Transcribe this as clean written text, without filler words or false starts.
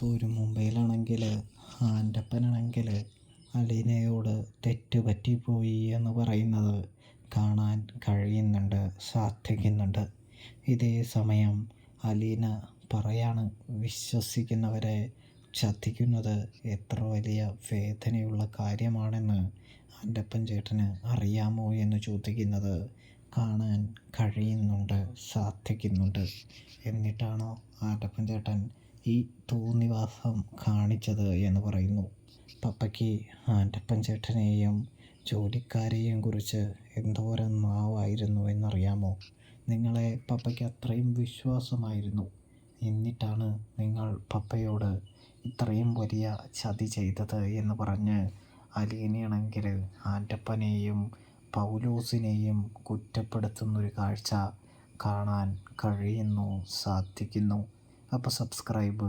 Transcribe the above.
ഒരു മുംബൈയിലാണെങ്കിൽ ആൻ്റപ്പനാണെങ്കിൽ അലീനയോട് തെറ്റ് പറ്റിപ്പോയി എന്ന് പറയുന്നത് കാണാൻ കഴിയുന്നുണ്ട്, സാധിക്കുന്നുണ്ട്. ഇതേ സമയം അലീന പറയാണ്, വിശ്വസിക്കുന്നവരെ ചതിക്കുന്നത് എത്ര വലിയ വേദനയുള്ള കാര്യമാണെന്ന് ആൻ്റപ്പൻ ചേട്ടന് അറിയാമോ എന്ന് ചോദിക്കുന്നത് കാണാൻ കഴിയുന്നുണ്ട്, സാധിക്കുന്നുണ്ട്. എന്നിട്ടാണോ ആൻ്റപ്പൻ ചേട്ടൻ ഈ തോന്നിവാസം കാണിച്ചത് എന്ന് പറയുന്നു. പപ്പയ്ക്ക് ആൻ്റപ്പൻ ചേട്ടനെയും ജോലിക്കാരെയും കുറിച്ച് എന്തോരം നാവായിരുന്നു എന്നറിയാമോ? നിങ്ങളെ പപ്പയ്ക്ക് അത്രയും വിശ്വാസമായിരുന്നു. എന്നിട്ടാണ് നിങ്ങൾ പപ്പയോട് ഇത്രയും വലിയ ചതി ചെയ്തത് എന്ന് പറഞ്ഞ് അലീനയാണെങ്കിൽ ആൻ്റപ്പനെയും പൗലോസിനെയും കുറ്റപ്പെടുത്തുന്നൊരു കാഴ്ച കാണാൻ കഴിയുന്നു, സാധിക്കുന്നു. അപ്പോൾ സബ്സ്ക്രൈബ്